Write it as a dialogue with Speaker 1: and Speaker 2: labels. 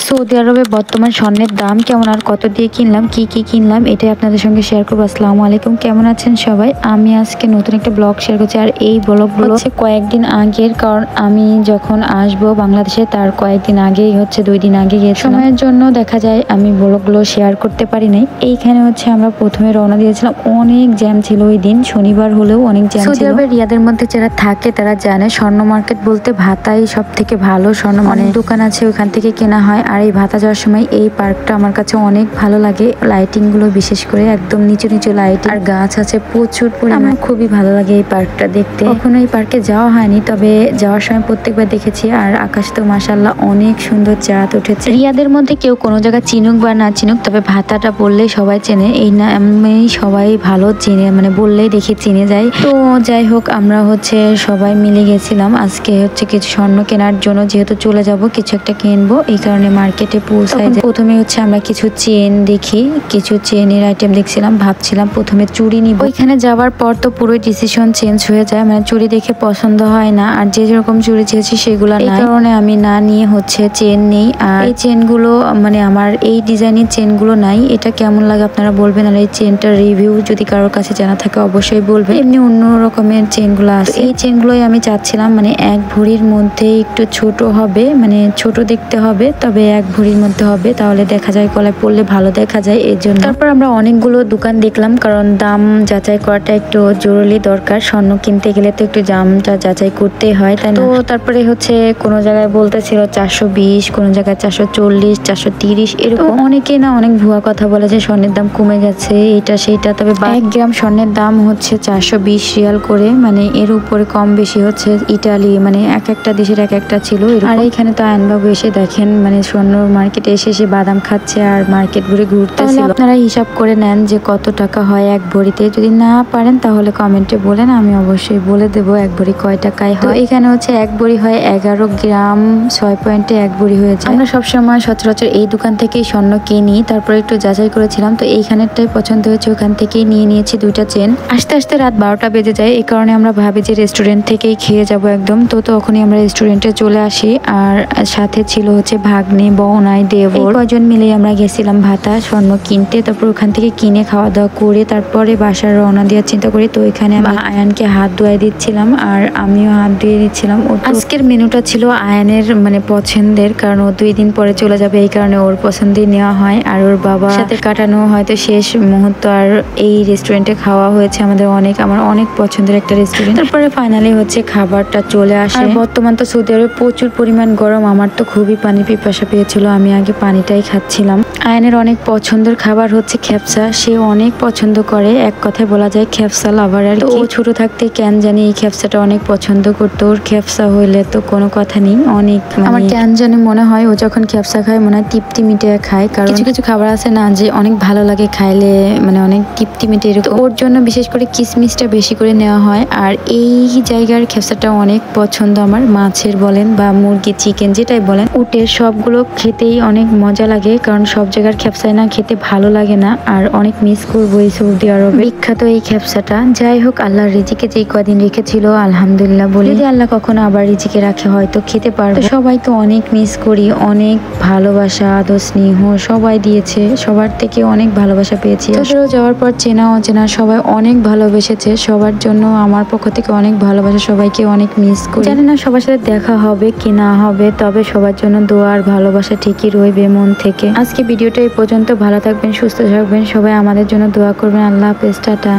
Speaker 1: Saudi আরবে বর্তমান স্বর্ণের দাম কেমন আর কত দিয়ে কিনলাম, কি কিনলাম, এটাই আপনাদের সঙ্গে শেয়ার করবো। আসসালামু আলাইকুম, কেমন আছেন সবাই? আমি আজকে নতুন একটা ব্লগ শেয়ার করছি। আর এই ব্লগগুলো হচ্ছে কয়েকদিন আগের, কারণ আমি যখন আসবো বাংলাদেশে তার কয়েকদিন আগেই হচ্ছে 2 দিন আগে গিয়ে সময়ের জন্য দেখা যায় আমি ব্লগগুলো শেয়ার করতে পারি নাই। এইখানে হচ্ছে আমরা প্রথমে রওনা দিয়েছিলাম, অনেক জ্যাম ছিল ওই দিন, শনিবার হলেও অনেক জ্যাম ছিল। সৌদি আরবে রিয়াদের মধ্যে যারা থাকে তারা জানে স্বর্ণ মার্কেট বলতে ভাতাই সব থেকে ভালো স্বর্ণ, অনেক দোকান আছে ওখান থেকে কেনা হয়। আর এই ভাতা যাওয়ার সময় এই পার্কটা আমার কাছে অনেক ভালো লাগে, লাইটিং গুলো বিশেষ করে একদম নিচু নিচু লাইট, আর গাছ আছে প্রচুর পরিমাণ। আমার খুবই ভালো লাগে এই পার্কটা দেখতে। কখনো এই পার্কে যাওয়া হয়নি, তবে যাওয়ার সময় প্রত্যেকবার দেখেছি। আর আকাশ তো মাশাআল্লাহ অনেক সুন্দর চাঁদ উঠেছে। রিয়াদের মধ্যে কেউ কোনো জায়গা চিনুক বা না চিনুক, তবে ভাতাটা বললেই সবাই চেনে, এই নামেই সবাই ভালো চিনে, মানে বললেই দেখি চিনে যায়। তো যাই হোক, আমরা হচ্ছে সবাই মিলে গেছিলাম আজকে হচ্ছে কিছু স্বর্ণ কেনার জন্য, যেহেতু চলে যাব কিছু একটা কিনবো, এই কারণে মার্কেটে পৌঁছাই। প্রথমে হচ্ছে আমরা কিছু চেন দেখি, কিছু চেনের আইটেম দেখছিলাম, ভাবছিলাম প্রথমে চুড়ি নিব। ওইখানে যাওয়ার পর তো পুরো ডিসিশন চেঞ্জ হয়ে যায়, মানে চুড়ি দেখে পছন্দ হয় না, আর যে যেরকম চুড়ি চেয়েছি সেগুলো না, এই কারণে আমি না নিয়ে হচ্ছে চেন নেই। আর এই চেনগুলো মানে আমার এই ডিজাইনের চেনগুলো নাই, এটা কেমন লাগে আপনারা বলবেন। আর এই চেনটার রিভিউ যদি কারোর কাছে জানা থাকে অবশ্যই বলবেন। এমনি অন্য রকমের চেনগুলো আছে, এই চেনগুলোই আমি চাচ্ছিলাম, মানে 1 ভরির মধ্যে একটু ছোট হবে, মানে ছোট দেখতে হবে, তবে 1 ভরির মধ্যে হবে, তাহলে দেখা যায় গলায় পরলে ভালো দেখা যায়, এই জন্য। তারপর আমরা অনেকগুলো দোকান দেখলাম, কারণ দাম যাচাই করাটা একটু জরুরি দরকার। স্বর্ণ কিনতে গেলে তো একটু দামটা যাচাই করতেই হয়, তাই না? তো তারপরে হচ্ছে কোনো জায়গায় বলতেছিল 420, কোনো জায়গায় 440, 430, এরকম। অনেকে না অনেক ভুয়া কথা বলে যে স্বর্ণের দাম কমে গেছে, এটা সেইটা। তবে 1 গ্রাম স্বর্ণের দাম হচ্ছে 420 রিয়াল করে, মানে এর উপরে কম বেশি হচ্ছে ইটালি, মানে এক একটা দেশের এক একটা ছিল। আর এইখানে তো আয়নবাবু এসে দেখেন মানে স্বর্ণ মার্কেটে এসে বাদাম খাচ্ছে আর মার্কেট ঘুরে ঘুরতেছিল। আপনারা হিসাব করে নেন যে কত টাকা হয় 1 ভরিতে। যদি না পারেন তাহলে কমেন্টে বলেন, আমি অবশ্যই বলে দেবো 1 ভরি কয় টাকায় হয়। এখানে হচ্ছে 1 ভরি হয় 11 গ্রাম, 6 পয়েন্টে 1 ভরি হয়ে যায়। আমরা সবসময় সচরাচর এই দোকান থেকেই স্বর্ণ কিনি, তারপরে একটু যাচাই করেছিলাম, তো এইখানেরটাই পছন্দ হয়েছে, ওখান থেকেই নিয়ে নিয়েছি 2টা চেন। আস্তে আস্তে রাত 12টা বেজে যায়, এই কারণে আমরা ভাবি যে রেস্টুরেন্ট থেকেই খেয়ে যাব একদম। তো তখনই আমরা রেস্টুরেন্টে চলে আসি, আর সাথে ছিল হচ্ছে ভাগ্নি, বউনাই, দেবর, কয়জন মিলে আমরা গেছিলাম ভাতা স্বর্ণ কিনতে। তারপর ওখান থেকে কিনে খাওয়া দাওয়া করে তারপরে বাসার রওনা দেওয়ার চিন্তা করি। তো ওইখানে আমি আয়ানকে হাত ধুয়ে দিচ্ছিলাম, আর আমিও হাত ধুয়ে দিচ্ছিলাম। আজকের মেনুটা ছিল আয়ানের মানে পছন্দের, কারণ ও 2 দিন পরে চলে যাবে, এই কারণে ওর পছন্দই নেওয়া হয়। আর ওর বাবার সাথে কাটানো হয়তো শেষ মুহূর্ত, আর এই রেস্টুরেন্টে খাওয়া হয়েছে আমাদের আমার অনেক পছন্দের একটা রেস্টুরেন্ট। তারপরে ফাইনালি হচ্ছে খাবারটা চলে আসে। আর বর্তমান তো সৌদি আরবে প্রচুর পরিমাণ গরম, আমার তো খুবই পানি পিপাসা পেয়েছিল, আমি আগে পানিটাই খাচ্ছিলাম। আয়নের অনেক পছন্দের খাবার হচ্ছে খেপসা, সে অনেক পছন্দ করে, এক কথায় বলা যায় খেপসা লাভার। আর ও ছোট থাকতে কেন জানি এই খেপসাটা অনেক পছন্দ করতো, ওর খেপসা হইলে তো কোনো কথা নেই, অনেক আমার কেন জানি মনে হয় ও যখন খেপসা খায় মনে হয় তৃপ্তি মিটে খায়। কারণ কিছু কিছু খাবার আছে না যে অনেক ভালো লাগে খাইলে, মানে অনেক তৃপ্তি মিটে, ওর জন্য বিশেষ করে কিশমিশটা বেশি করে নেওয়া হয়। আর এই জায়গার খেপসাটা অনেক পছন্দ আমার, মাছের বলেন বা মুরগি, চিকেন যেটাই বলেন, উটের সবগুলো খেতেই অনেক মজা লাগে, কারণ সব জায়গার খেপসাই না খেতে ভালো লাগে না। আর অনেক মিস করবো এই সৌদি আরবে বিখ্যাত এই খেপসাটা। যাই হোক, আল্লাহর রিজিকে যেই কদিন রেখেছিল আলহামদুলিল্লাহ বলি, যদি আল্লাহ কখনো আবার রিজিকে রাখে হয়তো খেতে পারবো। সবাই তো অনেক মিস করি, অনেক ভালোবাসা, আদর, স্নেহ সবাই দিয়েছে, সবার থেকে অনেক ভালোবাসা পেয়েছি। যাওয়ার পর চেনা অচেনা সবাই অনেক ভালোবেসেছে, সবার জন্য আমার পক্ষ থেকে অনেক ভালোবাসা, সবাইকে অনেক মিস করি। জানি না সবার সাথে দেখা হবে কি না হবে, তবে সবার জন্য দোয়া আর ভালোবাসা ঠিকই রইবে মন থেকে। আজকে ভিডিওটা এই পর্যন্ত, ভালো থাকবেন, সুস্থ থাকবেন সবাই, আমাদের জন্য দোয়া করবেন। আল্লাহ হাফেজ, টাটা।